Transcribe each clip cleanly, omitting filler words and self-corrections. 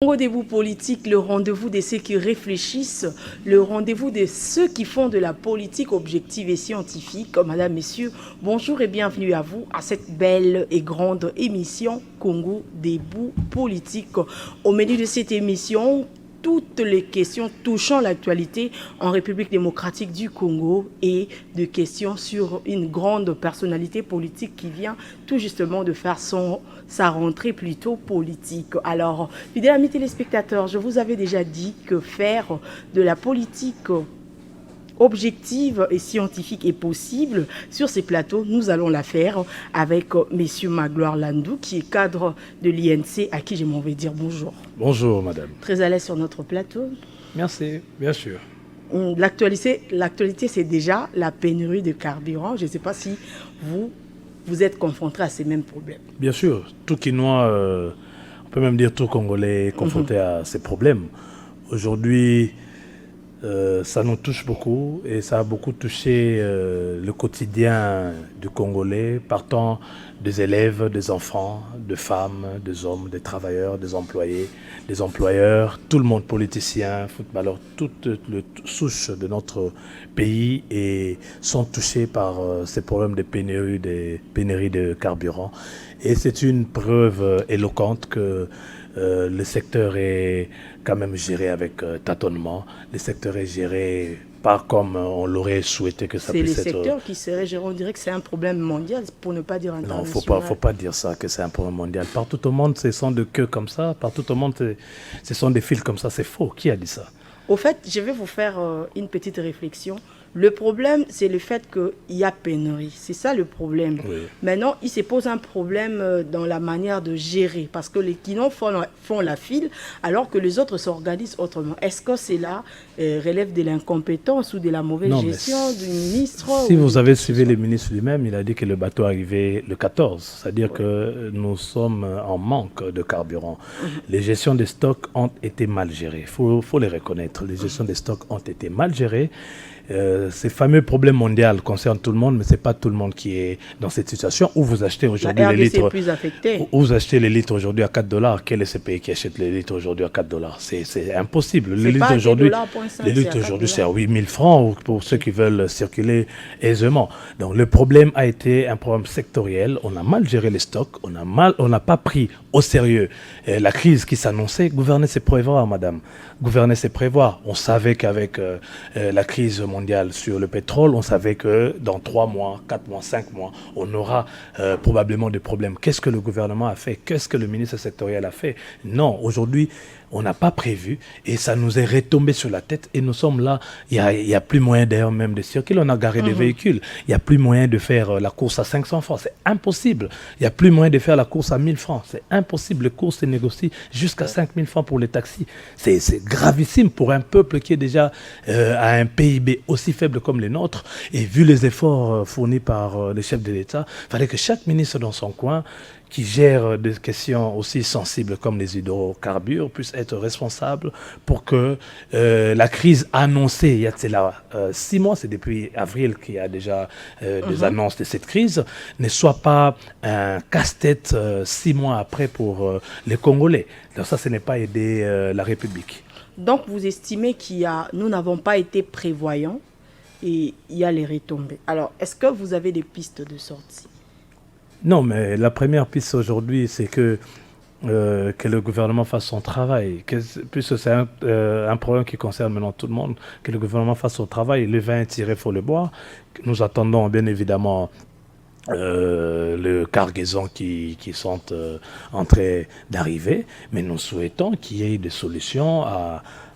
Rendez-vous politique, le rendez-vous de ceux qui réfléchissent, le rendez-vous de ceux qui font de la politique objective et scientifique. Madame, Messieurs, bonjour et bienvenue à vous à cette belle et grande émission Congo Debout Politique. Au menu de cette émission, toutes les questions touchant l'actualité en République démocratique du Congo et de questions sur une grande personnalité politique qui vient tout justement de faire sa rentrée plutôt politique. Alors, fidèles amis téléspectateurs, je vous avais déjà dit que faire de la politique objective et scientifique est possible. Sur ces plateaux, nous allons la faire avec Monsieur Magloire Landou, qui est cadre de l'INC, à qui je m'en vais dire bonjour. Bonjour, madame. Très à l'aise sur notre plateau. Merci, bien sûr. L'actualité, c'est déjà la pénurie de carburant. Je ne sais pas si vous êtes confronté à ces mêmes problèmes. Bien sûr, tout Quinois, on peut même dire tout Congolais est confronté à ces problèmes. Aujourd'hui, ça nous touche beaucoup et ça a beaucoup touché le quotidien du Congolais, partant des élèves, des enfants, des femmes, des hommes, des travailleurs, des employés, des employeurs, tout le monde, politiciens, footballeurs, toutes les souches de notre pays et sont touchés par ces problèmes de pénurie de carburant. Et c'est une preuve éloquente que le secteur est quand même géré avec tâtonnement. Le secteur est géré pas comme on l'aurait souhaité que ça puisse être. C'est le secteur qui serait géré, on dirait que c'est un problème mondial, pour ne pas dire international. Non, faut pas dire ça, que c'est un problème mondial. Partout au monde, ce sont des queues comme ça. Partout au monde, ce sont des fils comme ça. C'est faux. Qui a dit ça? Au fait, je vais vous faire une petite réflexion. Le problème, c'est le fait qu'il y a pénurie. C'est ça le problème. Oui. Maintenant, il se pose un problème dans la manière de gérer. Parce que les Kinons font la file alors que les autres s'organisent autrement. Est-ce que cela relève de l'incompétence ou de la mauvaise gestion du ministre? Si vous avez suivi le ministre lui-même, il a dit que le bateau arrivait le 14. C'est-à-dire que nous sommes en manque de carburant. Les gestions des stocks ont été mal gérées. Il faut les reconnaître. Les gestions des stocks ont été mal gérées. Ces fameux problèmes mondiaux concernent tout le monde, mais ce n'est pas tout le monde qui est dans cette situation. Où vous achetez aujourd'hui les litres, où vous achetez les litres aujourd'hui à $4. Quel est ce pays qui achète les litres aujourd'hui à $4? C'est impossible. Les litres aujourd'hui, c'est à 8 000 francs pour ceux qui veulent circuler aisément. Donc le problème a été un problème sectoriel. On a mal géré les stocks. On n'a pas pris au sérieux la crise qui s'annonçait. Gouverner, c'est prévoir, madame. Gouverner, c'est prévoir. On savait qu'avec la crise mondiale sur le pétrole, on savait que dans 3 mois, 4 mois, 5 mois, on aura probablement des problèmes. Qu'est-ce que le gouvernement a fait? Qu'est-ce que le ministre sectoriel a fait? Non, aujourd'hui, on n'a pas prévu et ça nous est retombé sur la tête et nous sommes là. Il y a plus moyen d'ailleurs même de circuler. On a garé des véhicules. Il n'y a plus moyen de faire la course à 500 francs. C'est impossible. Il n'y a plus moyen de faire la course à 1000 francs. C'est impossible. Les courses se négocient jusqu'à 5000 francs pour les taxis. C'est gravissime pour un peuple qui est déjà à un PIB aussi faible comme les nôtres. Et vu les efforts fournis par les chefs de l'État, il fallait que chaque ministre dans son coin qui gère des questions aussi sensibles comme les hydrocarbures puisse être responsable pour que la crise annoncée, il y a 6 mois, c'est depuis avril qu'il y a déjà des annonces de cette crise, ne soit pas un casse-tête 6 mois après pour les Congolais. Donc ça, ce n'est pas aider la République. Donc vous estimez nous n'avons pas été prévoyants et il y a les retombées. Alors, est-ce que vous avez des pistes de sortie? Non, mais la première piste aujourd'hui, c'est que le gouvernement fasse son travail. Puisque c'est un problème qui concerne maintenant tout le monde, que le gouvernement fasse son travail. Le vin est tiré, il faut le boire. Nous attendons bien évidemment les cargaisons qui sont en train d'arriver, mais nous souhaitons qu'il y ait des solutions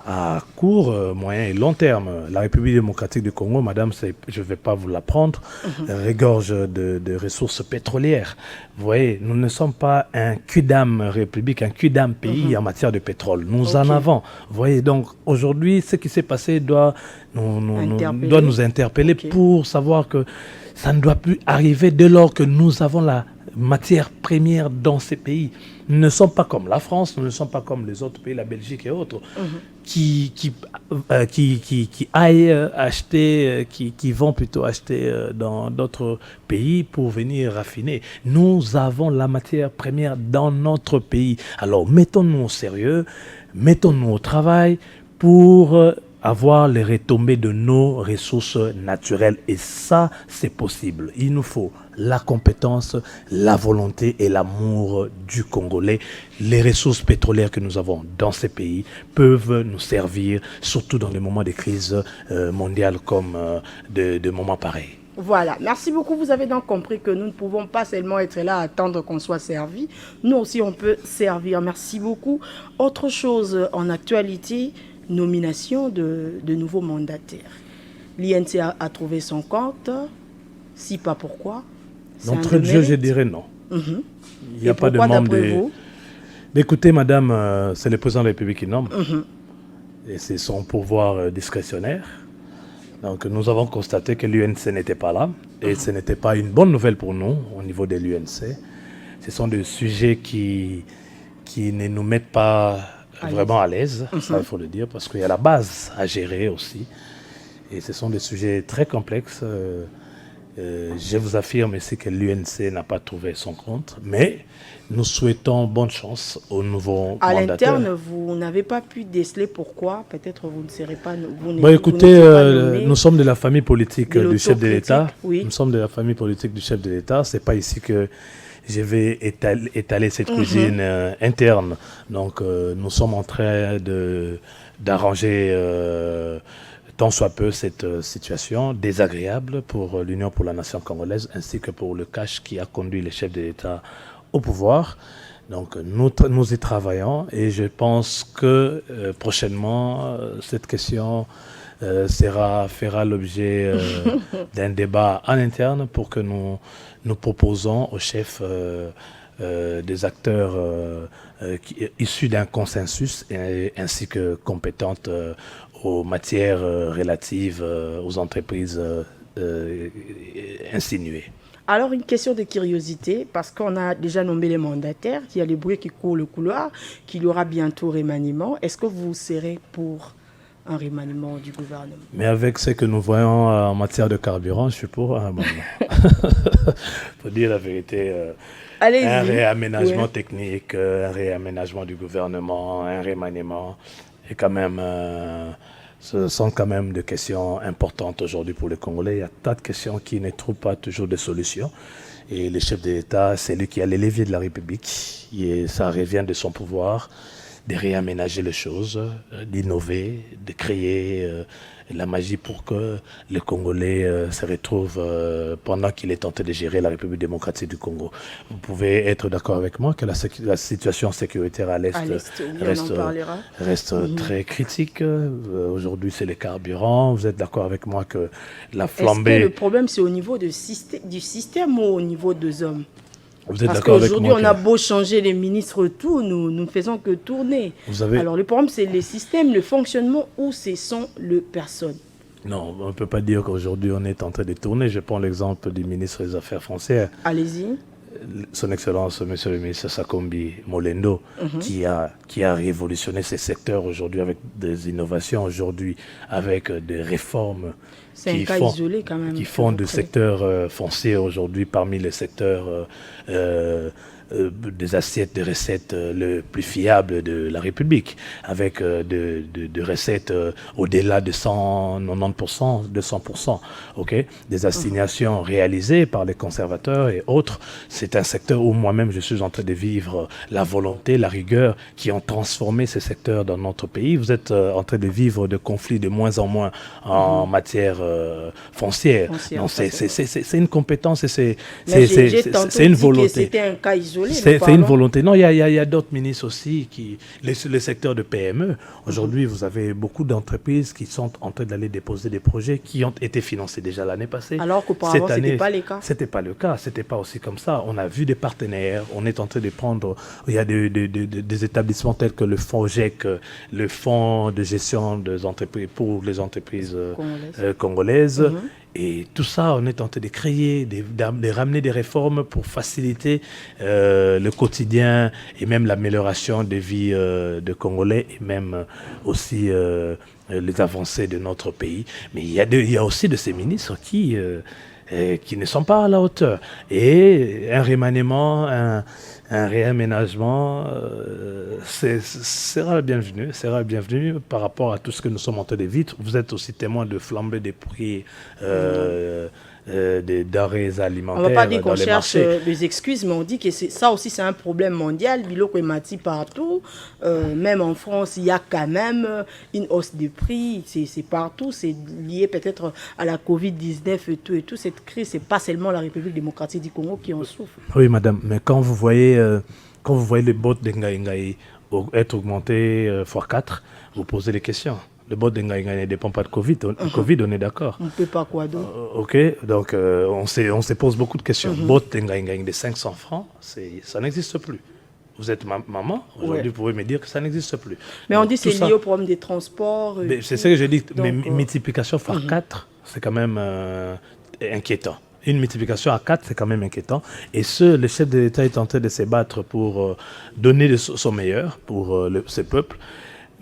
à court, moyen et long terme. La République démocratique du Congo, madame, je ne vais pas vous l'apprendre, regorge de ressources pétrolières. Vous voyez, nous ne sommes pas un cul-d'âme république, un cul-d'âme pays en matière de pétrole. Nous en avons. Vous voyez, donc aujourd'hui, ce qui s'est passé doit nous interpeller pour savoir que ça ne doit plus arriver dès lors que nous avons la matières premières dans ces pays. Nous ne sommes pas comme la France, nous ne sommes pas comme les autres pays, la Belgique et autres, qui aillent acheter, qui vont plutôt acheter dans d'autres pays pour venir raffiner. Nous avons la matière première dans notre pays. Alors mettons-nous au sérieux, mettons-nous au travail pour avoir les retombées de nos ressources naturelles. Et ça, c'est possible. Il nous faut la compétence, la volonté et l'amour du Congolais. Les ressources pétrolières que nous avons dans ces pays peuvent nous servir, surtout dans des moments de crise mondiale comme de moments pareils. Voilà, merci beaucoup. Vous avez donc compris que nous ne pouvons pas seulement être là à attendre qu'on soit servi. Nous aussi, on peut servir. Merci beaucoup. Autre chose en actualité, nomination de nouveaux mandataires. L'INC a trouvé son compte. Si pas, pourquoi? D'entrée de jeu, je dirais non. Il n'y a pas de membre de... Écoutez, madame, c'est le président de la République qui nomme. Et c'est son pouvoir discrétionnaire. Donc nous avons constaté que l'UNC n'était pas là. Et ce n'était pas une bonne nouvelle pour nous au niveau de l'UNC. Ce sont des sujets qui ne nous mettent pas vraiment à l'aise, ça il faut le dire, parce qu'il y a la base à gérer aussi. Et ce sont des sujets très complexes. Je vous affirme ici que l'UNC n'a pas trouvé son compte, mais nous souhaitons bonne chance au nouveau mandataire. À l'interne, vous n'avez pas pu déceler pourquoi? Peut-être vous ne serez pas... écoutez, nous sommes de la famille politique du chef de l'État. Oui. Nous sommes de la famille politique du chef de l'État. Ce n'est pas ici que je vais étaler cette cuisine interne. Donc, nous sommes en train d'arranger tant soit peu cette situation désagréable pour l'Union pour la nation congolaise, ainsi que pour le cash qui a conduit les chefs de l'État au pouvoir. Donc, nous y travaillons et je pense que prochainement, cette question fera l'objet d'un débat en interne pour que nous proposons aux chefs des acteurs issus d'un consensus ainsi que compétentes aux matières relatives aux entreprises insinuées. Alors, une question de curiosité, parce qu'on a déjà nommé les mandataires, qu'il y a les bruits qui courent le couloir, qu'il y aura bientôt remaniement. Est-ce que vous serez pour un remaniement du gouvernement? Mais avec ce que nous voyons en matière de carburant, je suis pour un remaniement. Pour dire la vérité, un réaménagement technique, un réaménagement du gouvernement, un remaniement, et quand même... ce sont quand même des questions importantes aujourd'hui pour les Congolais. Il y a tas de questions qui ne trouvent pas toujours de solutions. Et le chef de l'État, c'est lui qui a les leviers de la République. Et ça revient de son pouvoir de réaménager les choses, d'innover, de créer la magie pour que les Congolais se retrouvent pendant qu'il est tenté de gérer la République démocratique du Congo. Vous pouvez être d'accord avec moi que la situation sécuritaire à l'Est reste très critique. Aujourd'hui, c'est les carburants. Vous êtes d'accord avec moi que la flambée... Est-ce que le problème, c'est au niveau du système ou au niveau des hommes? Vous êtes d'accord avec moi? Parce qu'aujourd'hui, on a beau changer les ministres, tout, nous ne faisons que tourner. Alors, le problème, c'est les systèmes, le fonctionnement ou ce sont les personnes? Non, on ne peut pas dire qu'aujourd'hui, on est en train de tourner. Je prends l'exemple du ministre des Affaires français. Allez-y. Son Excellence, Monsieur le ministre Sakombi Molendo, qui a révolutionné ces secteurs aujourd'hui avec des innovations, aujourd'hui avec des réformes qui font du secteur foncier aujourd'hui parmi les secteurs des assiettes de recettes le plus fiable de la République, avec de recettes au-delà de 190%, 200%, des assignations réalisées par les conservateurs et autres. C'est un secteur où moi-même je suis en train de vivre la volonté, la rigueur qui ont transformé ces secteurs dans notre pays. Vous êtes en train de vivre de conflits de moins en moins en matière foncière. C'est une compétence et c'est une volonté. C'était un cas isolé. C'est une volonté. Non, il y a d'autres ministres aussi, le secteur de PME. Aujourd'hui, vous avez beaucoup d'entreprises qui sont en train d'aller déposer des projets qui ont été financés déjà l'année passée. Alors qu'auparavant, ce n'était pas le cas. C'était pas le cas. C'était pas aussi comme ça. On a vu des partenaires. On est en train de prendre... Il y a des établissements tels que le FONGEC, le Fonds de gestion des entreprises pour les entreprises congolaises. Et tout ça, on est en train de créer, de ramener des réformes pour faciliter le quotidien et même l'amélioration des vies de Congolais et même aussi les avancées de notre pays. Mais il y a aussi de ces ministres qui ne sont pas à la hauteur. Et un remaniement, un réaménagement sera le bienvenu par rapport à tout ce que nous sommes en train de vivre. Vous êtes aussi témoin de flambée des prix des denrées alimentaires. On ne va pas dire qu'on dans les cherche marchés. des excuses, mais on dit que ça aussi c'est un problème mondial. Biloko et Mati partout. Même en France, il y a quand même une hausse des prix. C'est partout. C'est lié peut-être à la Covid-19 et tout. Et tout cette crise, ce n'est pas seulement la République démocratique du Congo qui en souffre. Oui, madame, mais quand vous voyez les bottes d'Engaï être augmentées x4, vous posez des questions. Le bot d'Engaï ne dépend pas de Covid. Covid, on est d'accord. On ne peut pas quoi d'autre. Ok, donc on se pose beaucoup de questions. Bot d'Engaï de 500 francs, ça n'existe plus. Vous êtes maman, aujourd'hui, vous pouvez me dire que ça n'existe plus. Mais on dit que c'est lié au problème des transports. C'est ce que je dis, mais donc, multiplication par 4, c'est quand même inquiétant. Une multiplication à 4, c'est quand même inquiétant. Et le chef de l'État est en train de se battre pour donner son meilleur pour ce peuple.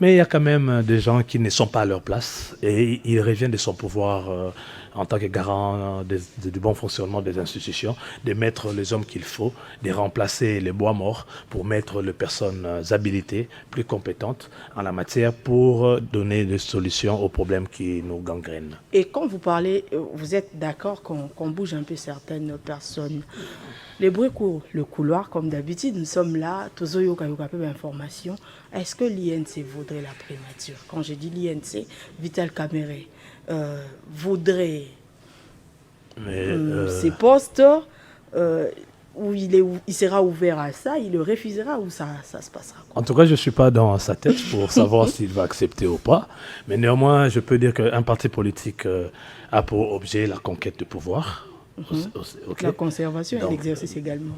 Mais il y a quand même des gens qui ne sont pas à leur place et il revient de son pouvoir en tant que garant du bon fonctionnement des institutions, de mettre les hommes qu'il faut, de remplacer les bois morts pour mettre les personnes habilitées, plus compétentes en la matière pour donner des solutions aux problèmes qui nous gangrènent. Et quand vous parlez, vous êtes d'accord qu'on bouge un peu certaines personnes. Les bruits courent le couloir, comme d'habitude, nous sommes là, tous les information. Est-ce que l'INC voudrait la primature? Quand je dis l'INC, Vital Kamerhe voudrait ces postes où il sera ouvert à ça, il le refusera ou ça se passera quoi? En tout cas, je ne suis pas dans sa tête pour savoir s'il va accepter ou pas. Mais néanmoins, je peux dire qu'un parti politique a pour objet la conquête de pouvoir. La conservation et l'exercice également.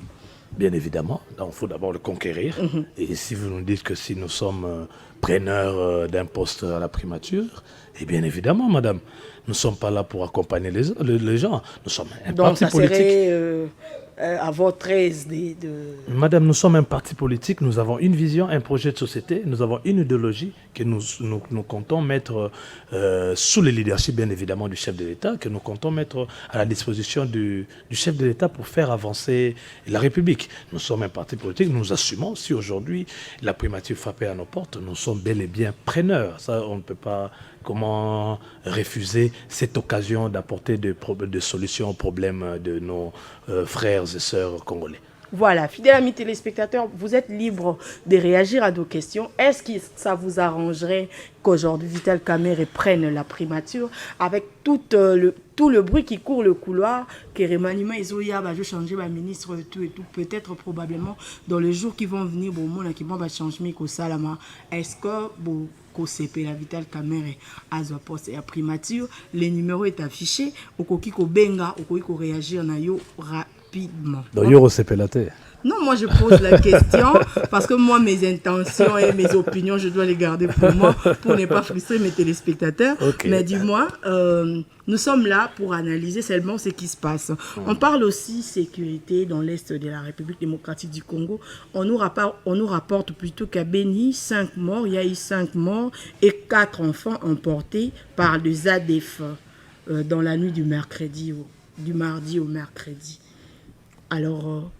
Bien évidemment, donc il faut d'abord le conquérir. Et si vous nous dites que si nous sommes preneurs d'un poste à la primature, et bien évidemment, madame, nous ne sommes pas là pour accompagner les gens. Nous sommes un parti politique. Donc ça serait à votre aise Madame, nous sommes un parti politique, nous avons une vision, un projet de société, nous avons une idéologie que nous comptons mettre sous le leadership, bien évidemment, du chef de l'État, que nous comptons mettre à la disposition du chef de l'État pour faire avancer la République. Nous sommes un parti politique, nous assumons. Si aujourd'hui la primature frappait à nos portes, nous sommes bel et bien preneurs. Ça, on ne peut pas... Comment refuser cette occasion d'apporter des solutions aux problèmes de nos frères et sœurs congolais? Voilà, fidèles amis téléspectateurs, vous êtes libres de réagir à nos questions. Est-ce que ça vous arrangerait qu'aujourd'hui Vital Kamerhe prenne la primature avec tout le bruit qui court le couloir, que remaniement Ezoya va changer ma ministre et tout, peut-être probablement dans les jours qui vont venir, bon, mon équipement va changer au Salama. Est-ce que bon, CP la Vital Kamerhe à sa poste et à primature, le numéro est affiché, au Kokiko Benga, au Kokiko réagir na yo rapidement. Donc Yoro Sepelate. Non, moi je pose la question parce que moi mes intentions et mes opinions, je dois les garder pour moi pour ne pas frustrer mes téléspectateurs. Okay. Mais dis-moi, nous sommes là pour analyser seulement ce qui se passe. On parle aussi sécurité dans l'est de la République démocratique du Congo. On nous rapporte plutôt qu'à Béni, 5 morts, il y a eu 5 morts et 4 enfants emportés par des ADF dans la nuit du mardi au mercredi. Alors,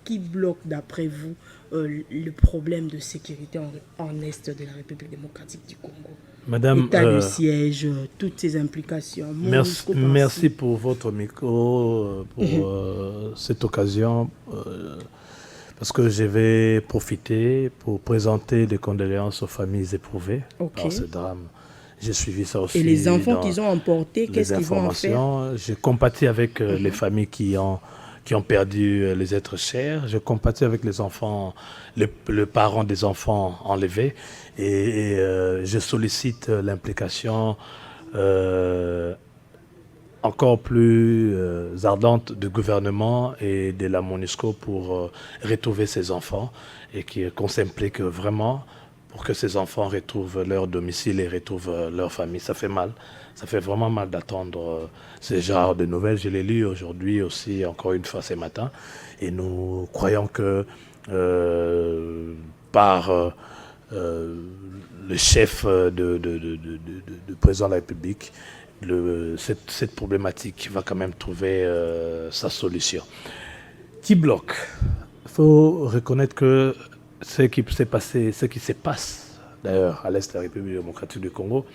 qui bloque d'après vous le problème de sécurité en est de la République démocratique du Congo? Madame, état de siège, toutes ces implications. Merci pour votre micro, pour cette occasion, parce que je vais profiter pour présenter des condoléances aux familles éprouvées par ce drame. J'ai suivi ça aussi. Et les enfants qu'ils ont emportés, qu'est-ce qu'ils vont en faire? Je compatis avec les familles qui ont perdu les êtres chers. Je compatis avec les enfants, le parent des enfants enlevés. Et je sollicite l'implication encore plus ardente du gouvernement et de la MONUSCO pour retrouver ces enfants et qu'on s'implique vraiment pour que ces enfants retrouvent leur domicile et retrouvent leur famille. Ça fait mal. Ça fait vraiment mal d'attendre ce genre de nouvelles. Je l'ai lu aujourd'hui aussi, encore une fois ce matin. Et nous croyons que par le chef de président de la République, cette problématique va quand même trouver sa solution. Qui bloque? Il faut reconnaître que ce qui se passe d'ailleurs à l'est de la République démocratique du Congo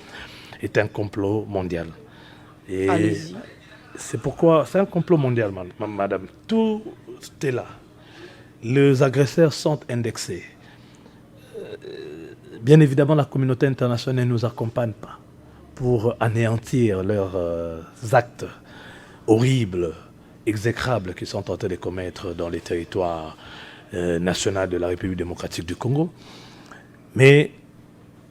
est un complot mondial. Et c'est pourquoi c'est un complot mondial, madame. Tout est là. Les agresseurs sont indexés. Bien évidemment, la communauté internationale ne nous accompagne pas pour anéantir leurs actes horribles, exécrables qu'ils sont tentés de commettre dans les territoires nationaux de la République démocratique du Congo. Mais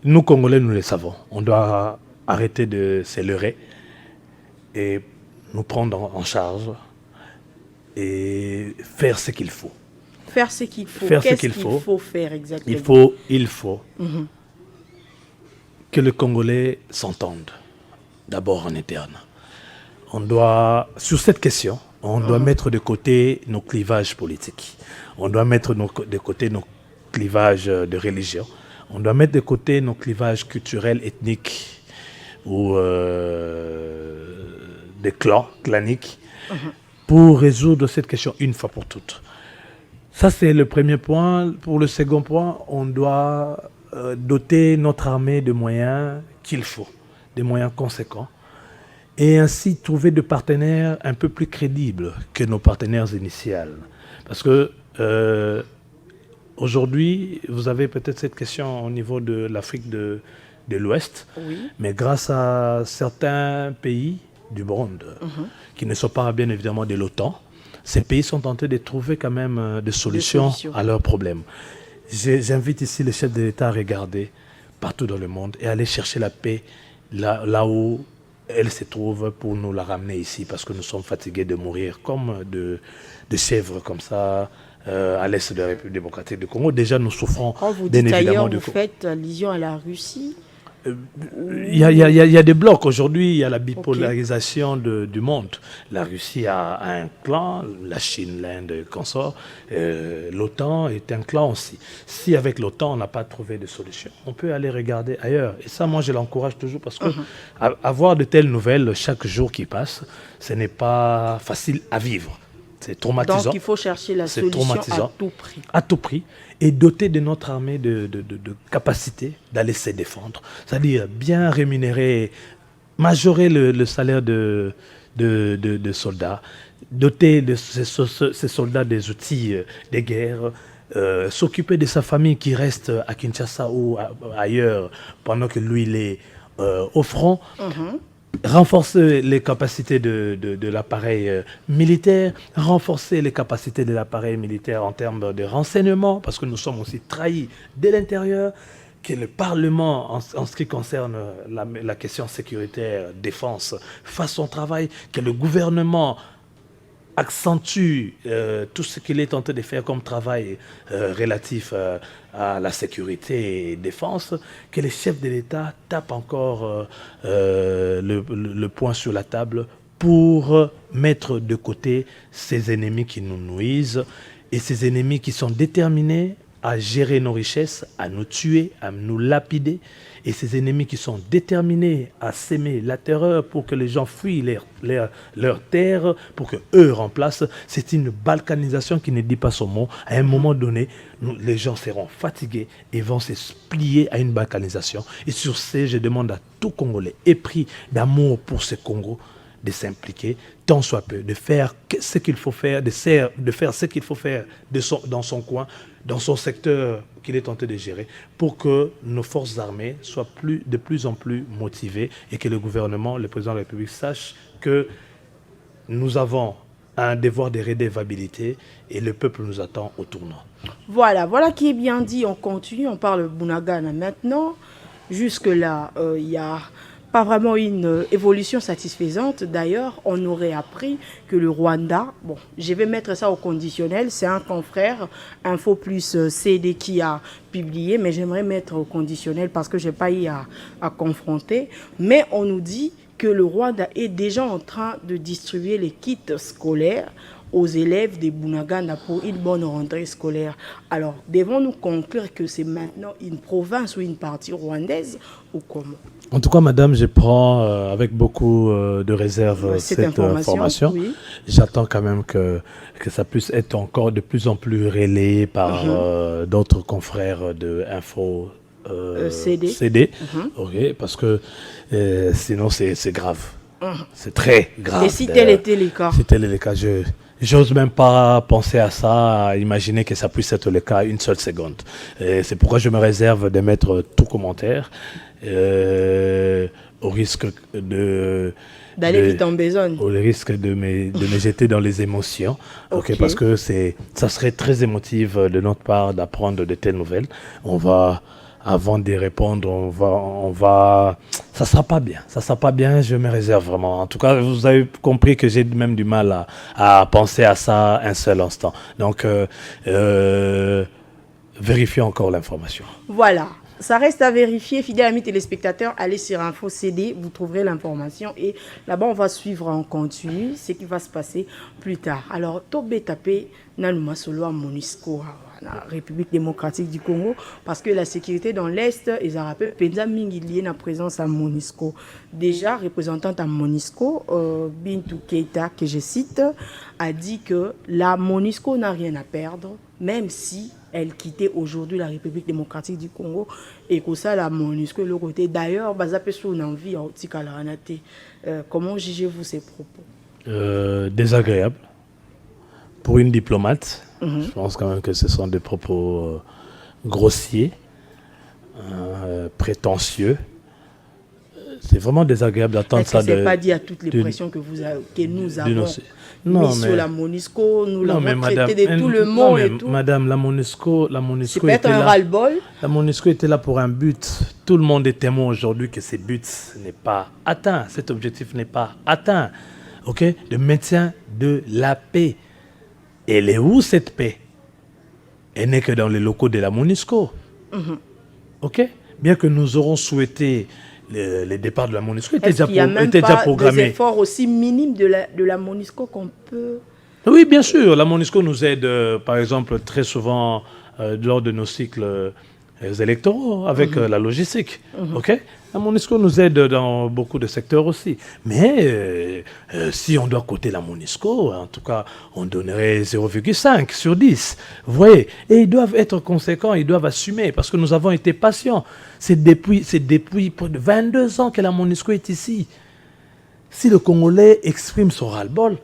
nous, Congolais, nous le savons. On doit arrêter de se leurrer et nous prendre en charge et faire ce qu'il faut. Faire ce qu'il faut. Qu'est-ce qu'il faut faire exactement? Il faut que les Congolais s'entendent, d'abord en interne. On doit, sur cette question, on doit mettre de côté nos clivages politiques. On doit mettre de côté nos clivages de religion. On doit mettre de côté nos clivages culturels, ethniques ou des clans, claniques, pour résoudre cette question une fois pour toutes. Ça, c'est le premier point. Pour le second point, on doit doter notre armée de moyens qu'il faut, des moyens conséquents, et ainsi trouver des partenaires un peu plus crédibles que nos partenaires initiaux. Parce que aujourd'hui, vous avez peut-être cette question au niveau de l'Afrique de l'Ouest, mais grâce à certains pays du monde qui ne sont pas bien évidemment de l'OTAN, ces pays sont tentés de trouver quand même des solutions à leurs problèmes. J'invite ici les chefs de l'État à regarder partout dans le monde et aller chercher la paix là où elle se trouve pour nous la ramener ici, parce que nous sommes fatigués de mourir comme de chèvres comme ça à l'est de la République démocratique du Congo. Déjà, nous souffrons bien évidemment du Congo. Vous faites allusion à la Russie. Il y a des blocs. Aujourd'hui, il y a la bipolarisation du monde. La Russie a un clan, la Chine, l'Inde, le consort. L'OTAN est un clan aussi. Si avec l'OTAN, on n'a pas trouvé de solution, on peut aller regarder ailleurs. Et ça, moi, je l'encourage toujours parce que avoir de telles nouvelles chaque jour qui passe, ce n'est pas facile à vivre. C'est traumatisant. Donc, il faut chercher la solution à tout prix. À tout prix. Et doter de notre armée de capacité d'aller se défendre. C'est-à-dire bien rémunérer, majorer le salaire de soldats, doter de ces soldats des outils de guerre, s'occuper de sa famille qui reste à Kinshasa ou ailleurs pendant que lui, il est au front. Renforcer les capacités de l'appareil militaire, renforcer les capacités de l'appareil militaire en termes de renseignement, parce que nous sommes aussi trahis de l'intérieur, que le Parlement, en ce qui concerne la question sécuritaire, défense, fasse son travail, que le gouvernement accentue tout ce qu'il est tenté de faire comme travail relatif à la sécurité et défense, que les chefs de l'État tapent encore le poing sur la table pour mettre de côté ces ennemis qui nous nuisent et ces ennemis qui sont déterminés à gérer nos richesses, à nous tuer, à nous lapider, et ces ennemis qui sont déterminés à s'aimer la terreur pour que les gens fuient leur terre, pour qu'eux remplacent. C'est une balkanisation qui ne dit pas son mot. À un moment donné, les gens seront fatigués et vont se plier à une balkanisation. Et sur ce, je demande à tout Congolais épris d'amour pour ce Congo de s'impliquer, tant soit peu, de faire ce qu'il faut faire, de faire ce qu'il faut faire dans son coin, dans son secteur qu'il est tenté de gérer, pour que nos forces armées soient de plus en plus motivées et que le gouvernement, le président de la République sache que nous avons un devoir de redevabilité et le peuple nous attend au tournant. Voilà qui est bien dit. On continue, on parle Bunagana maintenant. Jusque-là, il y a pas vraiment une évolution satisfaisante. D'ailleurs, on aurait appris que le Rwanda, bon, je vais mettre ça au conditionnel, c'est un confrère, Info Plus CD qui a publié, mais j'aimerais mettre au conditionnel parce que je n'ai pas eu à confronter. Mais on nous dit que le Rwanda est déjà en train de distribuer les kits scolaires aux élèves de Bunagana pour une bonne rentrée scolaire. Alors, devons-nous conclure que c'est maintenant une province ou une partie rwandaise ou comment? En tout cas, madame, je prends avec beaucoup de réserve cette information. Oui. J'attends quand même que ça puisse être encore de plus en plus relayé par d'autres confrères de Info CD. Okay, parce que sinon, c'est grave. C'est très grave. Et si tel était le cas? Si tel est le cas, j'ose même pas penser à ça, à imaginer que ça puisse être le cas une seule seconde. C'est pourquoi je me réserve de mettre tout commentaire au risque d'aller vite en besogne. Au risque de me jeter dans les émotions. Okay. Parce que ça serait très émotif de notre part d'apprendre de telles nouvelles. Avant d'y répondre, on va, ça sera pas bien, je me réserve vraiment. En tout cas, vous avez compris que j'ai même du mal à penser à ça un seul instant. Donc, vérifiez encore l'information. Voilà. Ça reste à vérifier, fidèles amis téléspectateurs, allez sur Info CD, vous trouverez l'information et là-bas on va suivre en continu ce qui va se passer plus tard. Alors, Tobé tapé Nanouma Solo à MONUSCO, la République démocratique du Congo, parce que la sécurité dans l'Est, ils ont rappelé Penza Mingi lié na présence à MONUSCO. Déjà, représentante à MONUSCO, Bintou Keita, que je cite, a dit que la MONUSCO n'a rien à perdre, même si elle quittait aujourd'hui la République démocratique du Congo et que ça, la MONUSCO, le côté. D'ailleurs, on a envie, comment jugez-vous ces propos? Désagréable. Pour une diplomate, je pense quand même que ce sont des propos grossiers, prétentieux. C'est vraiment désagréable d'entendre ça. Est-ce que ce n'est pas dit à toutes les pressions que nous avons mis sur la MONUSCO, nous l'avons traité de tout le monde et tout. Madame, la MONUSCO c'est peut-être un ras-le-bol. La MONUSCO était là pour un but. Tout le monde est témoin aujourd'hui que ce but n'est pas atteint. Cet objectif n'est pas atteint. Ok, le maintien de la paix. Elle est où cette paix? Elle n'est que dans les locaux de la MONUSCO. Ok, bien que nous aurons souhaité le départ de la MONUSCO était déjà programmé. Est-ce qu'il n'y a même pas des efforts aussi minimes de la MONUSCO qu'on peut... Oui, bien sûr. La MONUSCO nous aide, par exemple, très souvent lors de nos cycles électoraux avec la logistique. Ok, la MONUSCO nous aide dans beaucoup de secteurs aussi. Mais si on doit coter la MONUSCO, en tout cas, on donnerait 0,5 sur 10. Vous voyez? Et ils doivent être conséquents, ils doivent assumer, parce que nous avons été patients. C'est depuis près de 22 ans que la MONUSCO est ici. Si le Congolais exprime son ras-le-bol,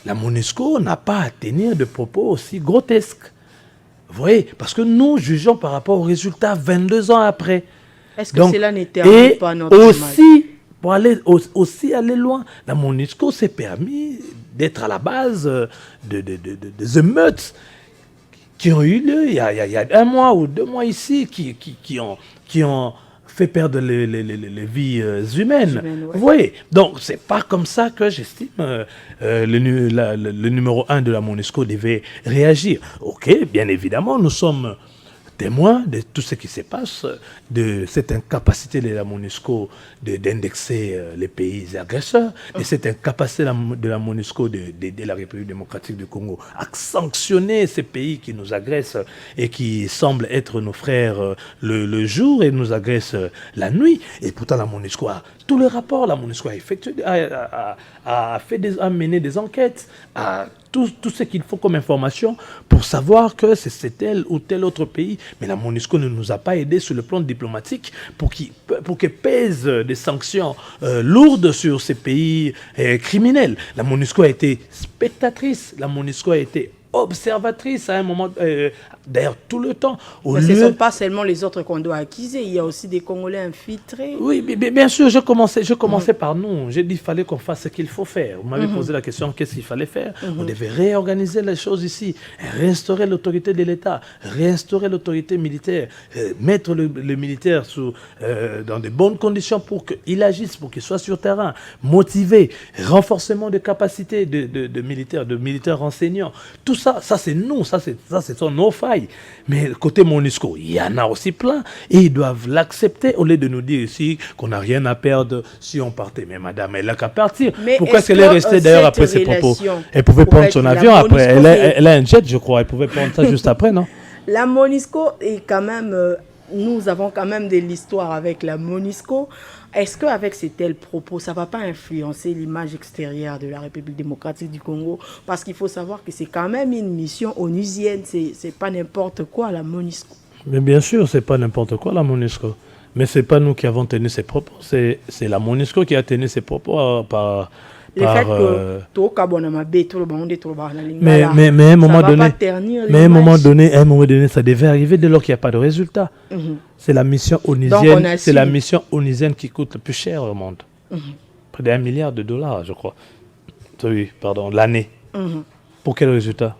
la MONUSCO n'a pas à tenir de propos aussi grotesques. Vous voyez? Parce que nous jugeons par rapport aux résultats 22 ans après. Est-ce que cela n'était pas notre aussi, pour aller loin, la MONUSCO s'est permis d'être à la base des émeutes qui ont eu lieu il y a 1 mois ou 2 mois ici, qui ont fait perdre les vies humaines. Ouais. Vous voyez? Donc, c'est pas comme ça que j'estime le numéro 1 de la MONUSCO devait réagir. Ok, bien évidemment, nous sommes témoins de tout ce qui se passe, de cette incapacité de la MONUSCO d'indexer les pays agresseurs, de cette incapacité de la MONUSCO d'aider la République démocratique du Congo à sanctionner ces pays qui nous agressent et qui semblent être nos frères le jour et nous agressent la nuit. Et pourtant, la MONUSCO a tous les rapports, la MONUSCO a mené des enquêtes, a tout ce qu'il faut comme information pour savoir que c'est tel ou tel autre pays. Mais la MONUSCO ne nous a pas aidés sur le plan diplomatique pour que pèsent des sanctions lourdes sur ces pays criminels. La MONUSCO a été spectatrice, la MONUSCO a été observatrice à un moment, d'ailleurs tout le temps. Mais ce ne sont pas seulement les autres qu'on doit accuser, il y a aussi des Congolais infiltrés. Oui, bien sûr, je commençais par nous. J'ai dit qu'il fallait qu'on fasse ce qu'il faut faire. Vous m'avez posé la question, qu'est-ce qu'il fallait faire? On devait réorganiser les choses ici, réinstaurer l'autorité de l'État, réinstaurer l'autorité militaire, mettre le militaire dans de bonnes conditions pour qu'il agisse, pour qu'il soit sur terrain, motivé, renforcement des capacités de militaires renseignants. Tout ça c'est nous, ça ce sont nos failles. Mais côté MONUSCO, il y en a aussi plein et ils doivent l'accepter au lieu de nous dire ici qu'on n'a rien à perdre si on partait. Mais madame, elle n'a qu'à partir. Mais pourquoi est-ce qu'elle est restée d'ailleurs après ses propos? Elle pouvait prendre son avion après. Elle a un jet, je crois. Elle pouvait prendre ça juste après, non? La MONUSCO est quand même... nous avons quand même de l'histoire avec la MONUSCO. Est-ce qu'avec ces tels propos, ça ne va pas influencer l'image extérieure de la République démocratique du Congo? Parce qu'il faut savoir que c'est quand même une mission onusienne. Ce n'est pas n'importe quoi, la MONUSCO. Mais bien sûr, ce n'est pas n'importe quoi, la MONUSCO. Mais ce n'est pas nous qui avons tenu ces propos. C'est la MONUSCO qui a tenu ces propos par... Le fait que mais à un moment donné, ça devait arriver dès lors qu'il n'y a pas de résultat. C'est la mission onusienne, c'est la mission onusienne qui coûte le plus cher au monde. Près d'$1 milliard, je crois. Oui, pardon, l'année. Pour quel résultat?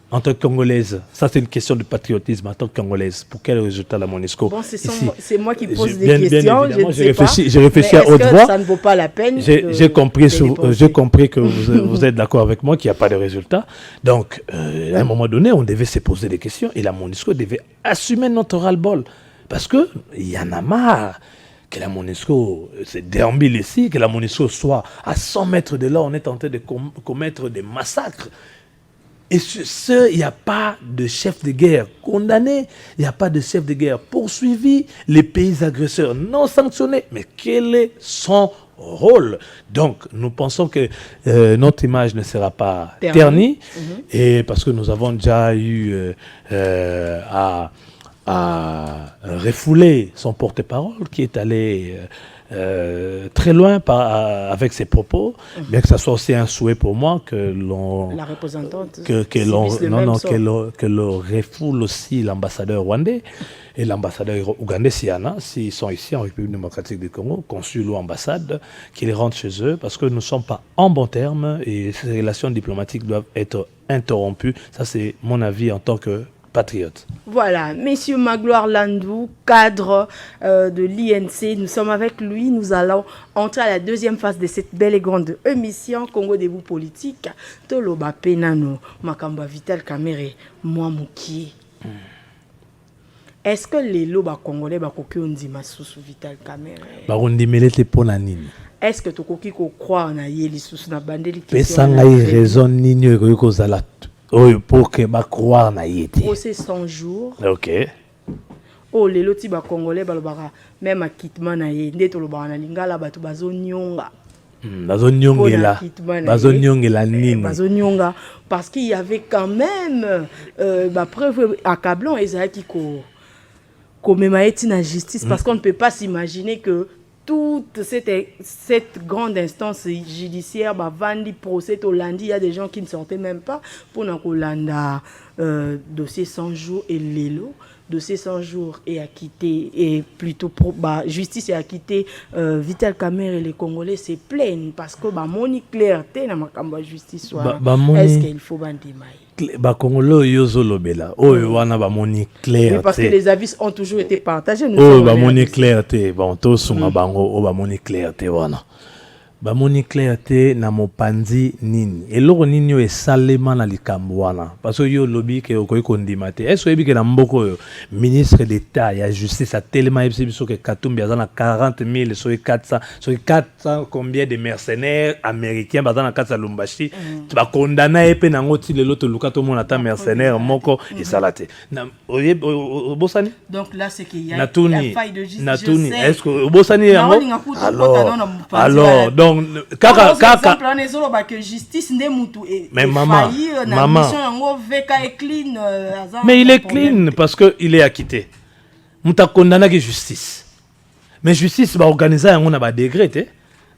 En tant que Congolaise, ça c'est une question de patriotisme en tant que Congolaise. Pour quel résultat la MONUSCO? Bon, c'est moi qui pose des questions. J'ai réfléchi à haute voix. Ça ne vaut pas la peine. J'ai compris que vous êtes d'accord avec moi qu'il n'y a pas de résultat. Donc, à un moment donné, on devait se poser des questions et la MONUSCO devait assumer notre ras-le-bol. Parce qu'il y en a marre que la MONUSCO se déambule ici, que la MONUSCO soit à 100 mètres de là, on est en train de commettre des massacres. Et sur ce, il n'y a pas de chef de guerre condamné, il n'y a pas de chef de guerre poursuivi, les pays agresseurs non sanctionnés. Mais quel est son rôle? Donc, nous pensons que notre image ne sera pas ternie, et parce que nous avons déjà eu à refouler son porte-parole qui est allé... très loin avec ses propos, bien que ça soit aussi un souhait pour moi que l'on la représentante que l'on refoule aussi l'ambassadeur rwandais et l'ambassadeur ougandais s'ils sont ici en République démocratique du Congo, consul ou ambassade, qu'ils rentrent chez eux parce que nous ne sommes pas en bons termes et ces relations diplomatiques doivent être interrompues. Ça c'est mon avis en tant que patriote. Voilà, Monsieur Magloire Landou, cadre de l'INC, nous sommes avec lui. Nous allons entrer à la deuxième phase de cette belle et grande émission Congo Debout Politique. Toloba Penano, Makamba Vital Kamerhe, moi Mouki. Est-ce que les loba congolais bakoki ondima sous Vital Kamerhe? Barondimele te pona nini? Est-ce que tokoki ko croire na yeli sous na bandeli question? Pesa ngai raison nini ekoki kozala pour que ma croire na yete. Procès 100 jours. OK. Oh les loti ba congolais balobara même acquittement na ye ndeto lobara na lingala bato bazonyonga. Bazonyongela nini? Bazonyonga parce qu'il y avait quand même preuve accablant ezaki ko mema eti na justice parce qu'on ne peut pas s'imaginer que toute cette grande instance judiciaire, Vandi, procès, Hollandi, il y a des gens qui ne sortaient même pas pour Nakolanda, dossier 100 jours et l'élo. Dossier 100 jours est acquitté, et plutôt justice est acquittée. Vital Kamerhe et les Congolais se plaignent parce que moni clarté na makamba justice soit. Est-ce qu'il faut bandimaï? Congolais yozolobela oyo wana bamoni clarté. Parce que les avis ont toujours été partagés. Oh bamoni clarté, bon to sunga bango o bamoni clarté wana. Bamoni clarté na mopanzi nini eloko nini yo esalema na likambo wana parce que yo lobi ke okoki kondima te est-ce que na mboko oyo ministre d'état ya justice a tellement epsi biso ke Katumbi aza na 40 000 sur 400 combien de mercenaires américains baza na kati ya Lumbashi ba condamna epe na ngoti lelo to luka to mona ta mercenaire moko esala te na bosani. Donc là c'est qu'il y a la faille de justice. Natuni est-ce que bosani alors donc justice mais maman mais il est clean parce que il est acquitté. Muta condamné que justice. Mais justice va organiser on a ba degré te.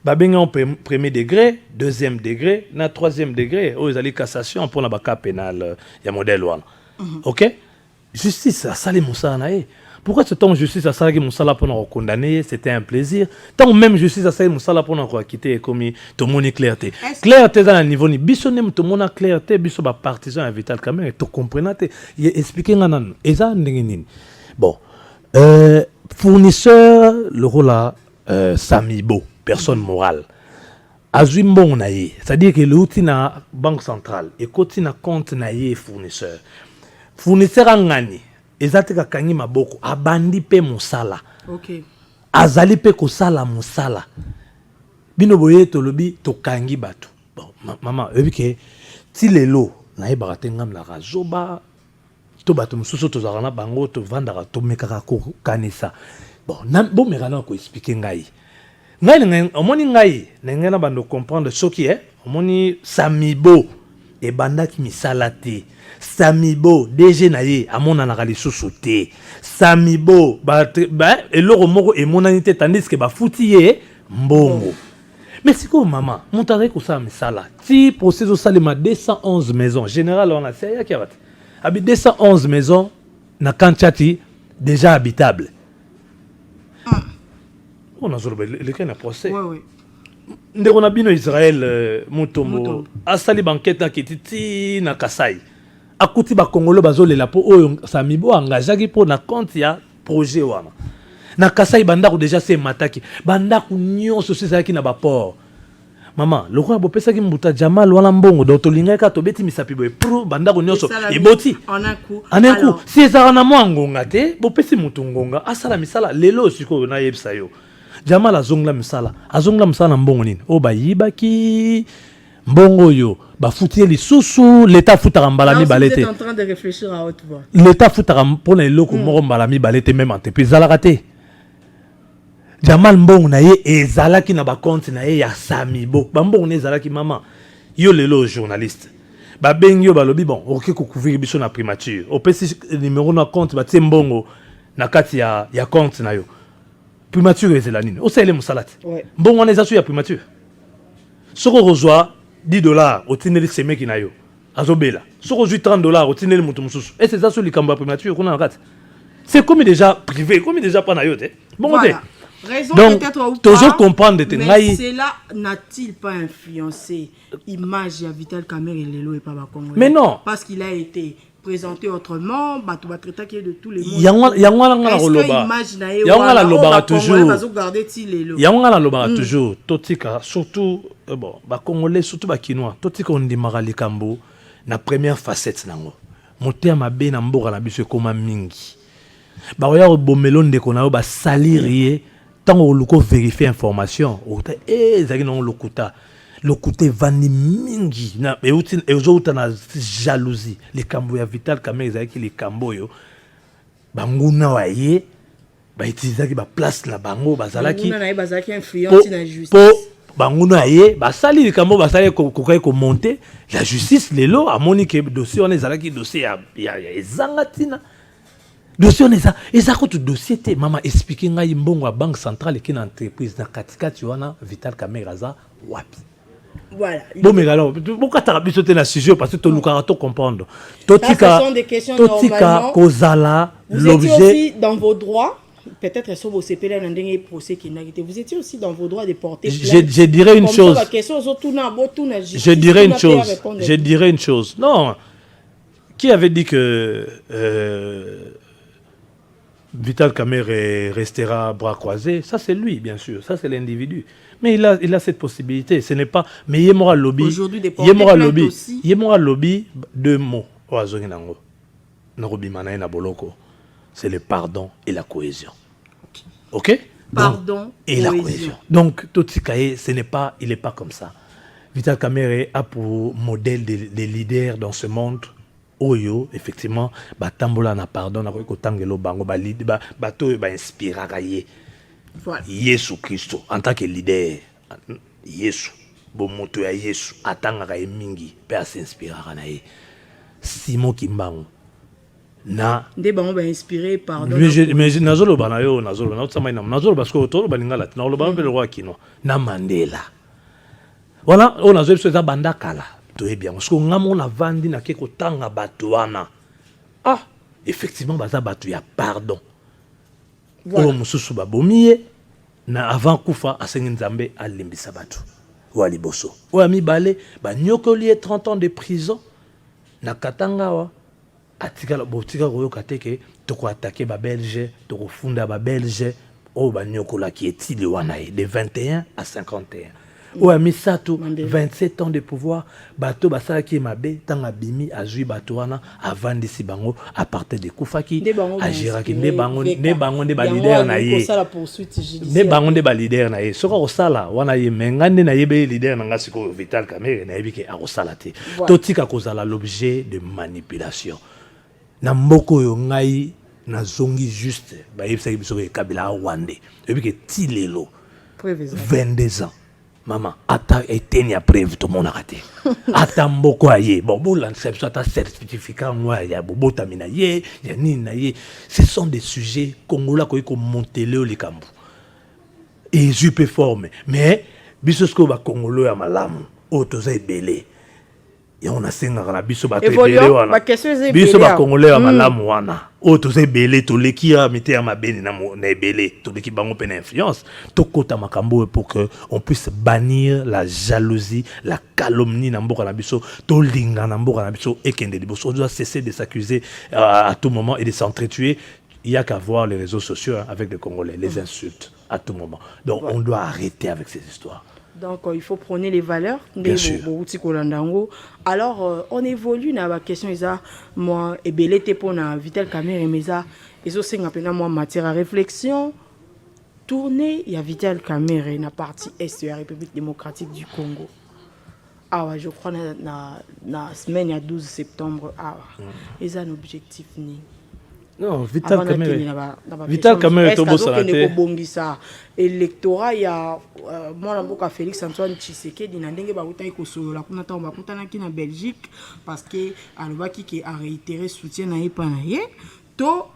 Ba benga premier degré, deuxième degré, na troisième degré, ils allaient cassation pour la cas pénal ya modèle wana. OK? Justice ça sali musa nae. Pourquoi ce temps justice à ça que Moussala pour nous condamner, c'était un plaisir. Tant même justice à ça que Moussala pour nous quitter comme tout le monde clarté. Clarté dans le niveau ni bisonnem tout le monde clarté biso ba partisan à Vital Kamerhe to comprenate. Il expliquer nan eza ndengini. Bon, fournisseur le rôle Samibo, personne morale. azwi mbongo na ye, c'est-à-dire que l'outil na banque centrale et koti na compte na ye fournisseur. Fournisseur angani ezate ka kangi maboko abandi pe musala. OK. Azali pe ko sala musala. Bino boye to lobi to kangi batu. Bon maman ebike ti lelo na ye baratengam la razoba to bato mususu to zakana bango to vandara to mekaka ko kanisa. Bon na bo mekana ko expliquer ngai. Ngai omoni ngai na bando comprendre ce qui est omoni Samibo e bandaki misala te. Samibo DG na ye amona na lisusu te. Samibo ba eloko moko emonani te tandis que ba futi ye mbongo. Mais c'est quoi maman montare ko sa misala ti procès au salima 211 maisons général on a c'est qui abat abi 211 maisons na Kanchati déjà habitable. On a le procès. Oui. Ndeko na bino Israël Mutombo asali banquette na kititi na Kasai. Akuti ba Congolais bazolela po oyo Samibo engagaki po na compte ya projet wana. Na Kasai bandako déjà c'est mataki. Bandako nyonso sezaki na ba port. Maman, loko na bopesa ki mbuta Jamal wala mbongo do to lingaka to beti misapibo e pro bandako nyonso eboti. En un coup. Si ezaka na mwa ngonga te, bopesi mutu ngonga asala misala lelo siko na yebisa yo. Jamal azongla misala na mbongo nini? O ba yibaki mbongo yo ba futie lisusu l'état futaka mbala mi balete. Vous êtes en train de réfléchir à haute voix. L'état futaka pona eloko moko mbala mi balete même entreprise zalaka te. Jamal mbongo na ye ezalaki na ba compte na ye ya Samibo. Ba mbongo na ezalaki mama. Yo lelo journaliste. Ba bengi yo balobi bon, OK ko couvrir biso na primature. O pesi numéro na compte ba tie mbongo na kati ya compte na yo. Primature ezela nini? O sele musalati. Mbongo na ezasu ya primature. Soko rozwa $10 au tineli semeki na yo. Azobela. Soko rozwa $30 au tineli mutu mususu. Et c'est ça sur likamba primature kuna na kati. C'est comme déjà privé, comme déjà pas na yo te. Bon voilà. Raison donc, peut-être ou toujours pas, comprendre mais cela n'a-t-il pas influencé l'image de Vital Kamerhe Lelo et Papa Congolais? Mais non. Parce qu'il a été présenté autrement, bah tu vas traiter de tous les mots. Yangwa la roloba. Yangwa la loba toujours. Yangwa la loba toujours. Totika surtout bon, ba Congolais surtout ba Kinois. Totika on dit maralikambo na première facette nango. Moté ma be na mboka na biso koma mingi. Ba oya bomelo ndeko na yo ba salirie. Tant on vérifier information, zaki non lokuta vani mingi na euta na jalousie les cambo ya Vital Kamerhe zaki les cambo yo banguna waye ba itilizaki ba place la bango bazalaki banguna na bazaki influence na justice po banguna ye ba sali les cambo ba sali ko monter la justice lelo a monique dossier on ezalaki dossier ya ezangatina dossier on ezako tout dossier te mama expliquer ngai mbongo à banque centrale qui na entreprise na katikati wana Vital Kamerhe za wapi. Voilà. Bon mais alors pourquoi tu as biso te na sujet parce que to luka to comprendre. Totika normalement kozala l'objet. Vous étiez aussi dans vos droits. Peut-être sur vos CPL dans dernier procès qui n'a été. Vous étiez aussi dans vos droits de porter plainte. Je dirais une chose. Je dirais une chose. Non. Qui avait dit que Vital Kamerhe restera bras croisés? Ça c'est lui, bien sûr. Ça c'est l'individu. Mais il a cette possibilité. Ce n'est pas. Mais Yemora Lobby. Aujourd'hui, des Yemora Lobby, deux mots. C'est le pardon et la cohésion. Ok? Pardon et la cohésion. Donc, Totikaye, il n'est pas comme ça. Vital Kamerhe a pour modèle des leaders dans ce monde. Oyo effectivement batambola na pardon na ko tangelo bango ba bato ba inspiraka ye voilà Yesu Christo en tant que leader Yesu bo moto ya Yesu atangaka ye mingi pe s'inspiraka na ye Simon Kimbangu na nde bango ba inspiré pardon mais nazolo bana yo nazolo na tsama ina nazolo parce que to balingala na lo ba le roi kino na Mandela voilà on a zo ça banda kala. Bien parce que ngamo na vandi na keko tanga batuana effectivement baza batu ya pardon voilà mususu babomiye na avant kufa asengi nzambe alimbisa batu wa liboso wa mibale ba nyokoli 30 ans de prison na katanga wa atikala botika koyo kateke to ko attaquer ba belge to ko funda ba belge o ba nyokola ki etili wana de 21 à 51 Ou a Misato, 27 ans de pouvoir, bateau basala qui est mabé, tant abimi, a joué batouana, avant de Sibango, à partir de Koufaki, à Giraki, ne bango de balider naïe. Ne bango de balider naïe. Sera au sala, wana ye, mengane naïe be leader nangasiko Vital Kamerhe, naïe ke a rosalate. Totika kozala l'objet de manipulation. Na mboko yo ngai, na zongi juste, ba yebisa biso ke Kabila Wande. Ebi ke tilelo, 22 ans. Maman, ata eteni a preuve tout le monde a raté. Ata mboko aye, bon, l'anception, ata certificat, moi, ya bobo tamina ye, ya nina ye. Ce sont des sujets congolais qui ont monté le likambu. Et je peux former. Mais, bisosko ba congolais à malamu, otoza ebele. Et on a cinq ans, biso ba ebele wana. Biso ba congolais à malamu wana. Otoza ebele, to leki a mete a mabeni na ebele, to leki bango pe na influence. To kota makambo pour que on puisse bannir la jalousie, la calomnie na mboka na biso, to linga na mboka na biso et kende liboso. On doit cesser de s'accuser à tout moment et de s'entretuer. Il n'y a qu'à voir les réseaux sociaux avec les Congolais, les insultes à tout moment. Donc on doit arrêter avec ces histoires. Donc, il faut prôner les valeurs. Bien sûr. Alors, on évolue dans la question, moi, et belete pour Vital Kamerhe, mais ça, ils ont moi matière à réflexion. Tourner, il y a Vital Kamerhe, dans la partie Est de la République démocratique du Congo. Ah ouais, je crois dans la semaine, il y a 12 septembre. Ah ouais, ils ont un objectif. Non, Vital Kamerhe est au Bossalaté. Électorat, il y a moi, Félix Antoine Tshisekedi, il y a en Belgique parce que Alobaki a réitéré soutien à Epanaye. To,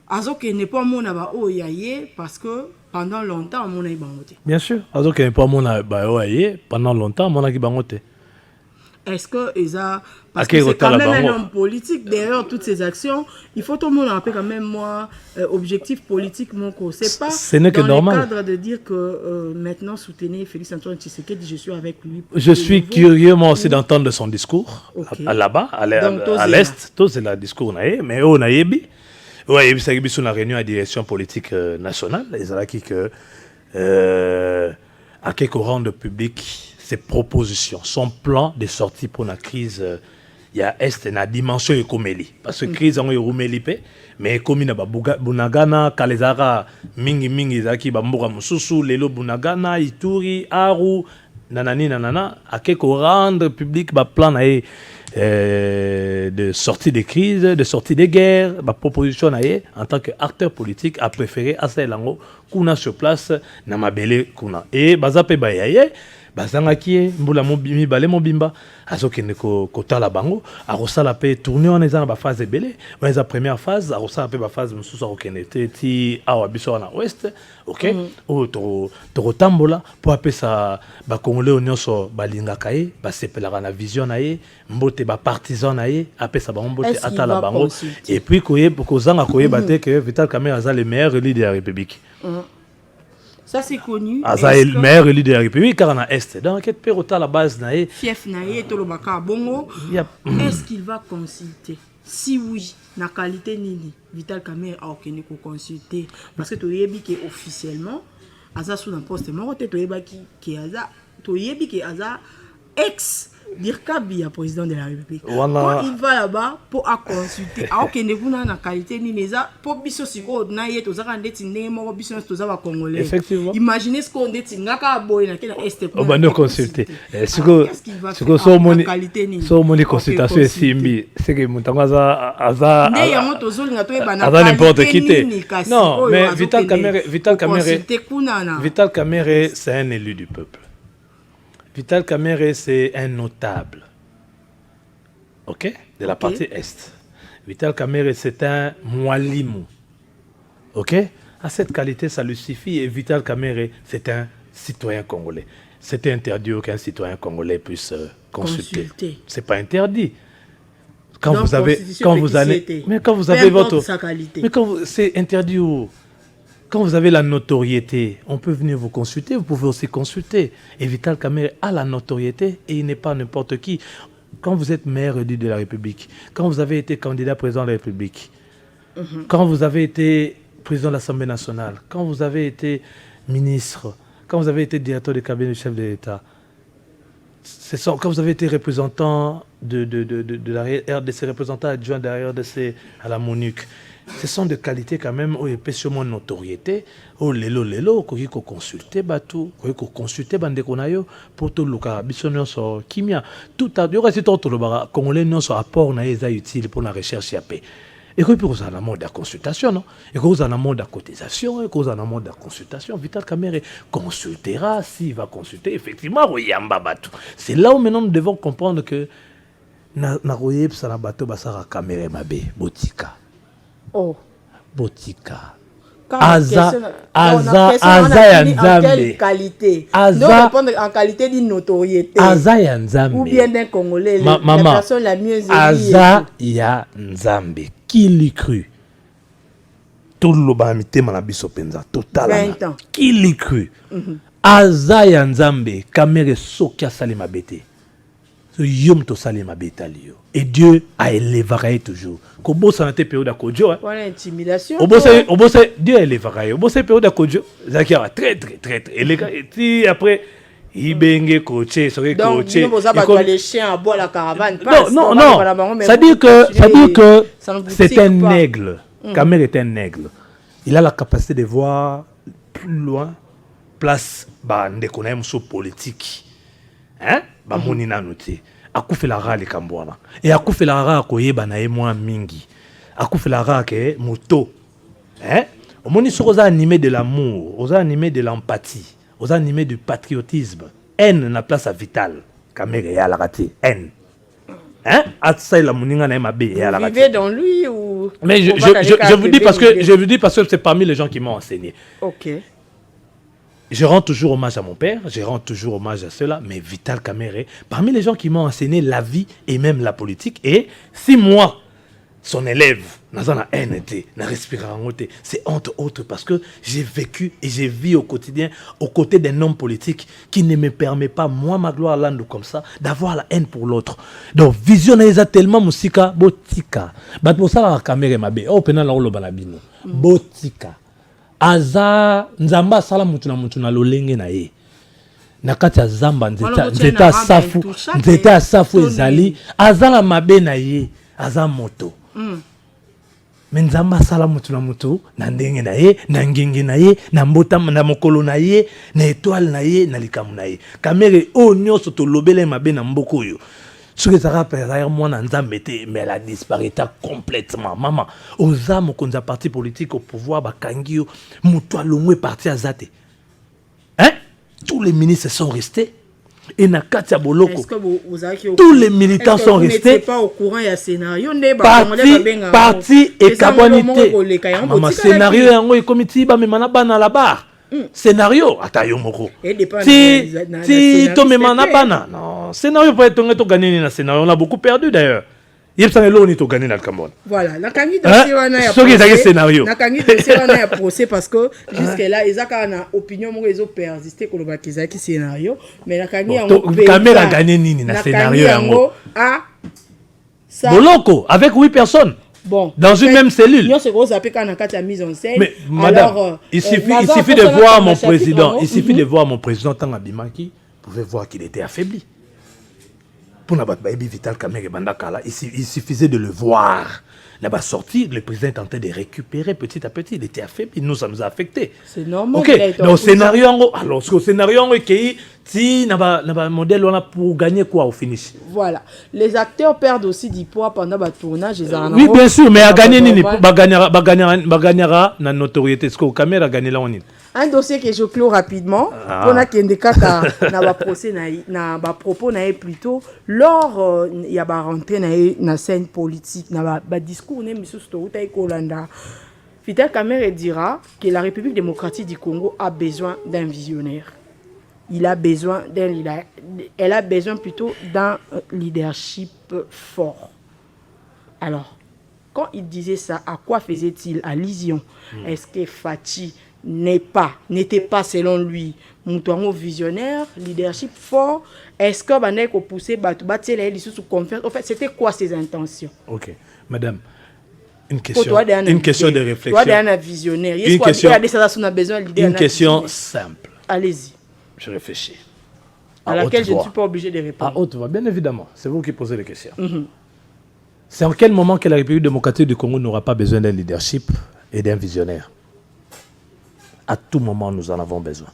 Azok n'est pas mon abaoyaye parce que pendant longtemps, on a eu bangote. Bien sûr, Azok n'est pas mon abaoyaye pendant longtemps, on a eu bangote. Est-ce que parce que c'est quand même un homme politique derrière toutes ces actions, il faut tout le monde rappeler quand même moi objectif politique mon co. C'est pas que dans normal. le cadre de dire que maintenant soutenez Félix Antoine Tshisekedi, je suis avec lui. Je suis curieux moi aussi d'entendre son discours là-bas à l'est, tout c'est le discours mais on a yebi. Ouais, il s'agit sur la réunion à direction politique nationale, ils ont dit que à quelques rangs de public ses propositions, son plan de sortie pour la crise, il y a la dimension économique. Parce que la crise est économique, mais comme il y a Bunagana, Kalezara, Mingi, Zaki, Bamboura, Moussoussou, Lelo, Bunagana, Ituri, Aru, Nanani, Nanana, à quelques rendre public, plan de sortie des crises, de sortie des guerres, ma proposition en tant qu'acteur politique a préféré à Lango, Kuna sur place, Namabele, Kuna. Et Bazape Bayaye, bazangaki mbula mobimi bale mobimba azokende ko kotala bango arosala pe tourner on eza na ba phase belé on eza première phase arosala pe ba phase mususu okende ti awa biso na ouest OK o to tambola po apesa ba congolais nyonso balingaka ye ba sepelaka na vision na ye mbote ba partisan na ye apesa ba mbote atala bango et puis kozanga koyeba te que Vital Kamerhe aza le meilleur leader de la République. Ça c'est connu. Asa est le meilleur élu de la République car on a Est. Donc quel pérota la base nae. Fief nae tolobaka bongo. Est-ce qu'il va consulter? Si oui, na qualité nini Vital Kamerhe a okene ko consulter parce que toyebi que officiellement Asa sous un poste moko te toyeba ki Asa toyebi que Asa ex Dirkabi, président de la République. Quand il va là-bas pour consulter, alors qu'il n'y a pas de qualité ni les a, pour biso siko na yé to zaka ndeti ndemo biso to zaka congolais. Effectivement. Imaginez ce qu'on ndeti ngaka boy na kena est. On va nous consulter. Siko so moni consultation est simbi, c'est que mutangaza aza. Ne yango to zoli na to eba na. Aza n'importe qui te. Non, mais Vital Kamerhe, c'est un élu du peuple. Vital Kamerhe, c'est un notable, ok, de la partie Est. Vital Kamerhe, c'est un mwalimu, ok. À cette qualité, ça lui suffit. Et Vital Kamerhe, c'est un citoyen congolais. C'est interdit qu'un citoyen congolais puisse consulter. C'est pas interdit. Quand vous avez votre, mais quand c'est interdit où? Quand vous avez la notoriété, on peut venir vous consulter, vous pouvez aussi consulter. Et Vital Kamerhe a la notoriété et il n'est pas n'importe qui. Quand vous êtes maire élu de la République, quand vous avez été candidat président de la République, quand vous avez été président de l'Assemblée nationale, quand vous avez été ministre, quand vous avez été directeur de cabinet du chef de l'État, quand vous avez été représentant de la RDC, représentant adjoint de la RDC à la MONUC, ce sont des qualités quand même où il y a sûrement notoriété. Oh, lelo, qu'on consulter bateau, qu'on consulter bandekonayo pour tout le cas. Bisonnion sur kimia, tout à l'heure, c'est tout le bara. Congolais non sur apport na est utile pour la recherche à paix. Et que vous en amont de la consultation, non? Et que vous en amont de la cotisation, et que vous en amont de la consultation, Vital Kamerhe consultera s'il va consulter. Effectivement, c'est là où maintenant nous devons comprendre que na royeb sana bateau basara Kamerhe mabe botika. Oh. Botika. Aza Yanzambe. En quelle qualité? Aza. Donc répondre en qualité d'une notoriété. Aza Yanzambe. Ou bien d'un Congolais, la personne la mieux élie. Aza Yanzambe. Qui l'y cru? Tout le bamité manabiso penza. Total. 20 ans. Qui l'y cru? Aza Yanzambe. Kamerhe sokia salima bete. Yom to salima beta liyo. Et Dieu a élevé toujours. Kobo sanate période à Kodjo. Voilà l'intimidation. Dieu a élevé. Obo se période à Kodjo. Zakia très. Et les gars, et après, il benge coaché, serait coaché. Donc, vous avez les chiens à boire la caravane. Non. Ça dit que c'est un aigle. Kamerhe est un aigle. Il a la capacité de voir plus loin, place, ndeko na muso politique. Hein? Monina noté. Akufelara le kambwana. Et akufelara koyeba na moi mingi. Akufelara ke moto. Hein? Au moni oza animé de l'amour, oza animé de l'empathie, oza animé du patriotisme. Haine na place à Vital. Kamerhe ya la raté. Haine. Hein? Atsa la moninga na mabe ya la raté. Vous vivez dans lui ou? Mais je vous dis parce que c'est parmi les gens qui m'ont enseigné. OK. Je rends toujours hommage à mon père, je rends toujours hommage à cela, mais Vital Kamerhe, parmi les gens qui m'ont enseigné la vie et même la politique, et si moi, son élève, n'a haine, n'a respiré en haute, c'est entre autres parce que j'ai vécu et j'ai vécu au quotidien aux côtés d'un homme politique qui ne me permet pas, moi, ma gloire lande comme ça, d'avoir la haine pour l'autre. Donc, visionnaire tellement musika, botika. Bat pour ça, Kamerhe mabe, oh, pena la olo balabino, botika. Aza nzamba sala mutu na lolenge na ye nakati ya zamba nzeta safu ezali aza na mabe na ye aza moto mais nzamba sala mutu na ndenge na ye na ngenge na ye na mbota na mokolo na ye na étoile na ye na likamu na ye Kamerhe o nyonso to lobele mabe na mboko oyo. Ce que ça rappelle, moi, mais elle a disparu complètement. Maman, aux âmes qu'on a parti politique au pouvoir, Bakangio, Moutoua Lomou est parti à Zate. Hein? Tous les ministres sont restés. Et Nakatia Boloko. Tous les militants sont restés. Pas au courant, il y a scénario. Parti et cabonité. Maman, scénario, il y a un comité, mais manabana là-bas. Scénario, atayo moko. Si to me manabana. Non, scénario pour être gagné dans scénario, on a beaucoup perdu d'ailleurs. Il y a l'on to gagné dans le Cameroun. Voilà, la candidature scénario. La candidature a procès parce que jusque là, ils ont une opinion moi ils ont persisté que le bakizaki scénario, mais la candidature Kamerhe a gagné nini dans scénario yango. Ah ça. Boloko avec 8 personnes. Bon, dans une même cellule. Mise en scène. Mais madame, alors, il suffit de voir mon président. Il suffit de voir mon président Tangabimaki. Vous pouvez voir qu'il était affaibli. Pour Nabatbaïbi Vital Kamerhe Bandakala, il suffisait de le voir. Là-bas sorti, le président tentait de récupérer petit à petit. Il était affaibli. Nous, ça nous a affectés. C'est normal. Ok. Donc, scénario, alors, ce scénario, si n'a modèle on a pour gagner quoi au finish. Voilà. Les acteurs perdent aussi du poids pendant le tournage. Oui, bien sûr, mais à gagner, gagnera la notoriété. Ce que Kamerhe a gagné là, on est. Un dossier que je clôt rapidement. On a qu'il y a procès, propos plutôt lors il y a rentré dans la scène politique, dans le discours Vital Kamerhe dira que la République démocratique du Congo a besoin d'un visionnaire. Elle a besoin plutôt d'un leadership fort. Alors, quand il disait ça, à quoi faisait-il allusion? Est-ce que Fachi n'était pas selon lui Moutouango visionnaire, leadership fort? Est-ce que Baneko poussé Batoubatele sous confiance? En fait, c'était quoi ses intentions? Ok, madame, une question de réflexion. Toi, un visionnaire. Une question simple. Allez-y. Je réfléchis. À laquelle je ne suis pas obligé de répondre. À haute voix, bien évidemment. C'est vous qui posez les questions. C'est en quel moment que la République démocratique du Congo n'aura pas besoin d'un leadership et d'un visionnaire? À tout moment, nous en avons besoin.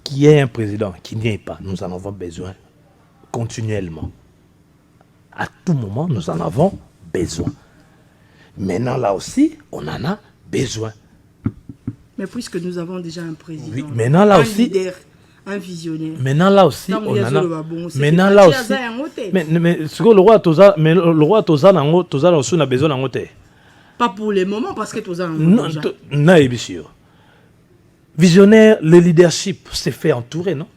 Qu'il y ait un président, qui n'y ait pas, nous en avons besoin continuellement. À tout moment, nous en avons besoin. Maintenant, là aussi, on en a besoin. Mais puisque nous avons déjà un président, oui, maintenant, là un aussi, leader, un visionnaire. Maintenant, là aussi, on en a. Maintenant, là aussi. Mais ce que le roi Toza, mais le roi Toza, Toza aussi, on a besoin d'en côté. Pas pour le moment, parce que Toza non, bien sûr. Visionnaire, le leadership s'est fait entourer, non?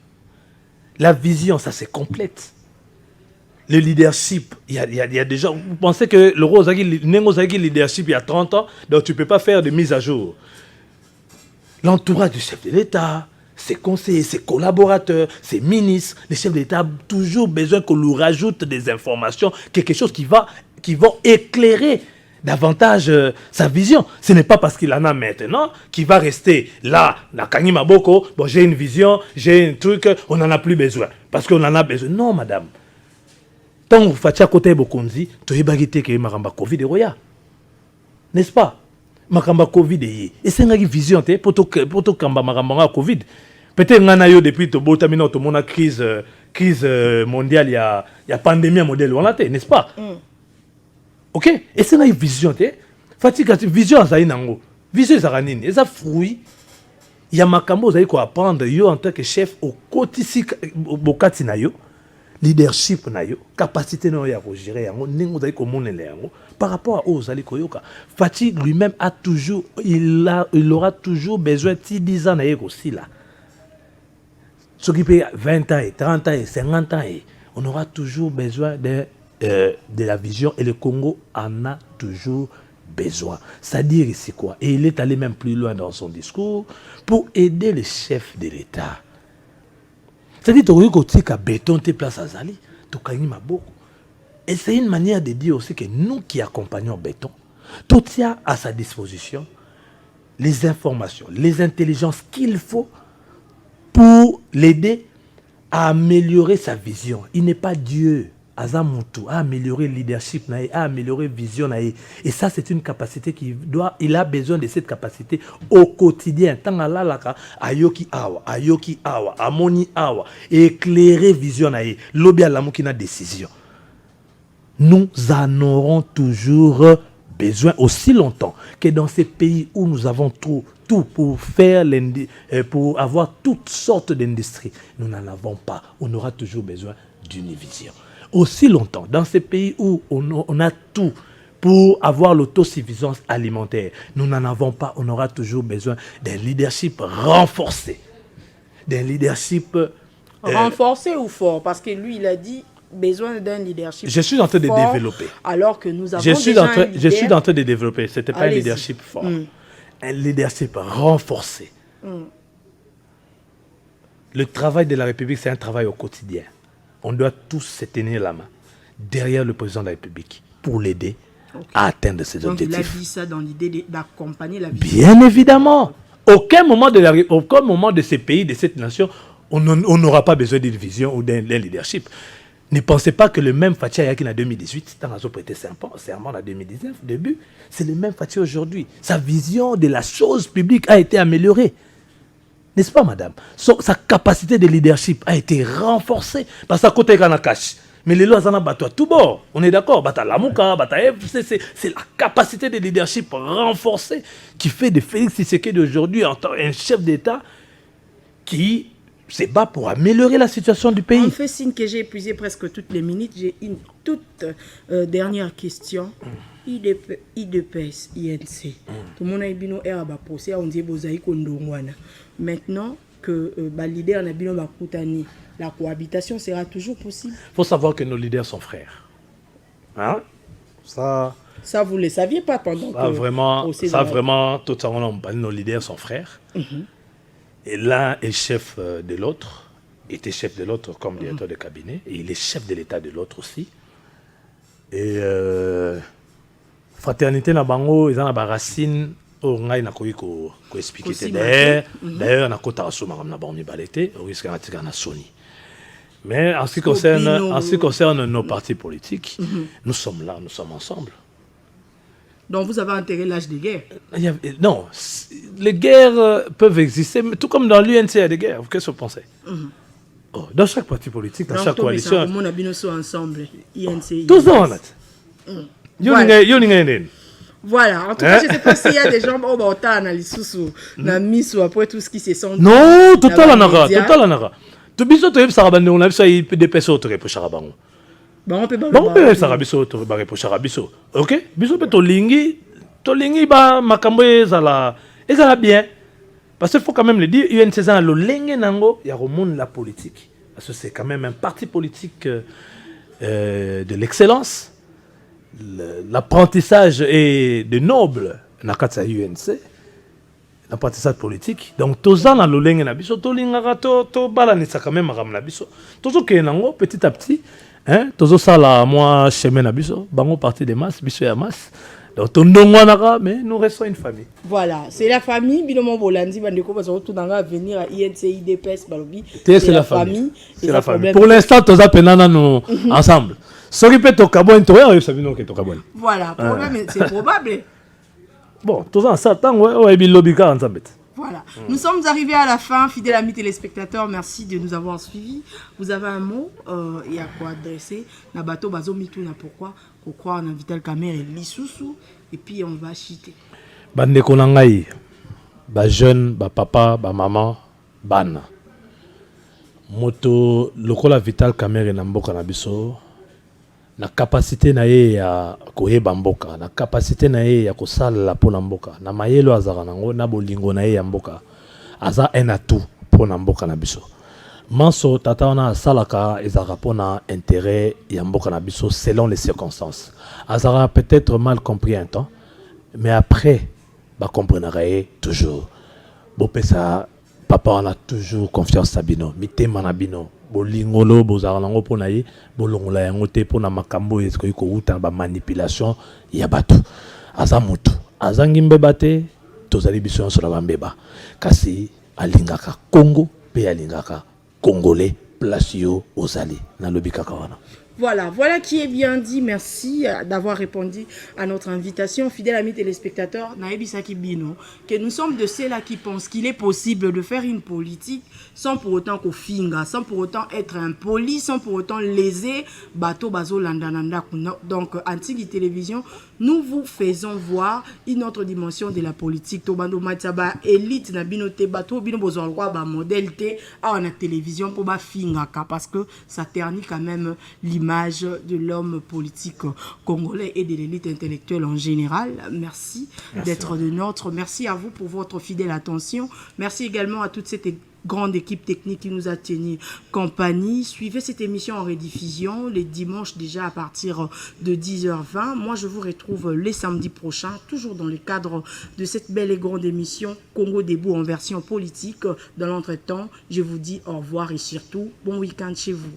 La vision, ça c'est complète. Le leadership, il y a déjà... Vous pensez que le roi Ozagi leadership il y a 30 ans, donc tu ne peux pas faire de mise à jour. L'entourage du chef de l'État, ses conseillers, ses collaborateurs, ses ministres, les chefs d'État ont toujours besoin qu'on lui rajoute des informations, quelque chose qui va éclairer davantage sa vision. Ce n'est pas parce qu'il en a maintenant qu'il va rester là, na Kangi Maboko, bon j'ai une vision, j'ai un truc, on n'en a plus besoin. Parce qu'on en a besoin. Non, madame. Tant vous faites à côté Bokonzi, tu es baguette que Maramba Covid et Roya. N'est-ce pas? Maramba Covid et c'est une vision, pour tout Kamba Maramba Covid. Peut-être qu'on a eu depuis tout le crise mondiale, il y a pandémie mondiale, on l'a, n'est-ce pas? Ok? Et c'est une vision, fatigue, vision, ça y est, vision, ça y est, ça fruit. Il y a makambo, vous allez apprendre, yo en tant que chef au quotidien, au quotidien, leadership, capacité de gérer, par rapport à aux allez koyoka. Fatigue lui-même a toujours, il aura toujours besoin de 10 ans aussi là. Ce qui peut 20 ans, 30 ans, 50 ans, on aura toujours besoin de la vision et le Congo en a toujours besoin. C'est-à-dire ici quoi? Et il est allé même plus loin dans son discours pour aider les chefs de l'État. C'est-à-dire que tu as béton tes places à Zali, tu as beaucoup. Et c'est une manière de dire aussi que nous qui accompagnons béton, tout y a à sa disposition les informations, les intelligences qu'il faut pour l'aider à améliorer sa vision. Il n'est pas Dieu. Azamutu, à améliorer le leadership, à améliorer la vision. Et ça, c'est une capacité il a besoin de cette capacité au quotidien. Tant à l'alaka, ayoki awa, amoni awa, éclairer vision, l'obia l'amukina décision. Nous en aurons toujours besoin aussi longtemps que dans ces pays où nous avons tout pour avoir toutes sortes d'industries. Nous n'en avons pas. On aura toujours besoin d'une vision. Aussi longtemps, dans ces pays où on a tout pour avoir l'autosuffisance alimentaire, nous n'en avons pas, on aura toujours besoin d'un leadership renforcé. D'un leadership... renforcé ou fort? Parce que lui, il a dit besoin d'un leadership Je suis en train fort, de développer. Alors que nous avons je suis déjà un leader. Je suis en train de développer. Ce n'était pas un leadership fort. Un leadership renforcé. Le travail de la République, c'est un travail au quotidien. On doit tous se tenir la main derrière le président de la République pour l'aider à atteindre ses objectifs. Donc il a dit ça dans l'idée d'accompagner la vie. Bien évidemment. Aucun moment de ces pays, de cette nation, on n'aura pas besoin d'une vision ou d'un leadership. Ne pensez pas que le même Fatia Yakin en 2018, tant qu'ils ont prêté serment en 2019, début, c'est le même Fatia aujourd'hui. Sa vision de la chose publique a été améliorée. N'est-ce pas, madame? Sa capacité de leadership a été renforcée. Parce qu'à côté, il y a un cash. Mais les lois, ils en ont tout bord. On est d'accord. C'est la capacité de leadership renforcée qui fait de Félix Tshisekedi d'aujourd'hui un chef d'État qui se bat pour améliorer la situation du pays. En fait, signe que j'ai épuisé presque toutes les minutes. J'ai une toute dernière question. IDPS, INC. Tout le monde a dit que on dit que maintenant que le leader n'a pas de la cohabitation sera toujours possible. Il faut savoir que nos leaders sont frères. Hein? Ça, vous ne le saviez pas pendant ça, vraiment, tout ça, nos leaders sont frères. Et l'un est chef de l'autre, était chef de l'autre comme directeur de cabinet, et il est chef de l'État de l'autre aussi. Et fraternité na bango, ils ont la racine Oh, ngai na koyi ko expliquer Kosi d'ailleurs na kota asoma comme na ba mi balete au risque na tika na Sony. Mais en ce qui concerne nos partis politiques, nous sommes là, nous sommes ensemble. Donc vous avez enterré l'âge de guerre. Non, les guerres peuvent exister, mais tout comme dans l'UNC, il y a des guerres. Qu'est-ce que vous pensez? Dans chaque parti politique, dans chaque coalition. On a ensemble. INC. Tous en fait. Voilà, en tout cas, je ne sais pas s'il y a des gens qui ont analysé après tout ce qui se sont dit. Non, total anara. Tu biso to yebisa rabande on a vu ça des personnes autour pour charabango. On peut ça biso autour pour charabiso. OK? Biso peut to lingi ba makambo ezala bien. Parce qu'il faut quand même le dire, UNC ça le lenge nango ya remonte la politique. Parce que c'est quand même un parti politique de l'excellence. L'apprentissage est de noble nakatsa UNC. L'apprentissage politique. Donc, tous en aloleng na biso, to lingaka to balanisa quand même ram na biso. Tozo ke nango petit à petit, hein, tozo sala moi chemin na biso, bango parti des masses, biso ya masse. Donc, tondongwa naka, mais nous restons une famille. Voilà, c'est la famille, binomo bolandi bandeko bazo tout danga venir à INC IDPS balobi. C'est la famille. C'est la famille. Pour l'instant, toza penana nous ensemble. Sori pe to kabon to ya sabino ke to kabon. Voilà, problème c'est probable. Bon, tous en Satan, ouais, Bilobika en Zambet. Voilà. Nous sommes arrivés à la fin, fidèles amis téléspectateurs. Merci de nous avoir suivis. Vous avez un mot et à quoi adresser. Nabato bazo mitou na pourquoi qu'on croit en Vital Kamerhe et Lissoussou et puis on va chiter. Bande konangai, ba jeune, ba papa, ba maman, ban. Moto lokola Vital Kamerhe na mboka na biso. Na capacité na ye ya koyeba mboka, na capacité na ye ya kosala pona mboka, na mayelo azaka nango na bolingo na ye ya mboka. Aza un atout pona mboka na biso. Manso tata wana asalaka ezaka pona intérêt ya mboka na biso selon les circonstances. Azara peut-être mal compris un temps, mais après ba comprendra toujours. Bopesa papa on a toujours confiance à bino, mitema na bino. Bolingolo bozara nango pona ye bolongola yango te pona makambo eskoyi ko uta ba manipulation ya batu aza mutu azangi mbeba te tozali biso nyonso na bambeba kasi alingaka Congo pe alingaka Congolais place yo ozali na lobi kaka wana. Voilà qui est bien dit. Merci d'avoir répondu à notre invitation. Fidèles amis téléspectateurs, Naebisaki Bino, que nous sommes de ceux-là qui pensent qu'il est possible de faire une politique sans pour autant qu'on finga, sans pour autant être impoli, sans pour autant léser bateau bazo landananda. Donc, Antigui Télévision, nous vous faisons voir une autre dimension de la politique. Tobando Mataba, élite na bino te bateau, bino bozo roi ba modèle te à la télévision pour ba finga parce que ça ternit quand même l'image de l'homme politique congolais et de l'élite intellectuelle en général. Merci d'être de nôtre. Merci à vous pour votre fidèle attention. Merci également à toute cette grande équipe technique qui nous a tenu compagnie. Suivez cette émission en rediffusion les dimanches déjà à partir de 10h20. Moi, je vous retrouve les samedis prochains, toujours dans le cadre de cette belle et grande émission Congo Debout en version politique. Dans l'entretemps, je vous dis au revoir et surtout, bon week-end chez vous.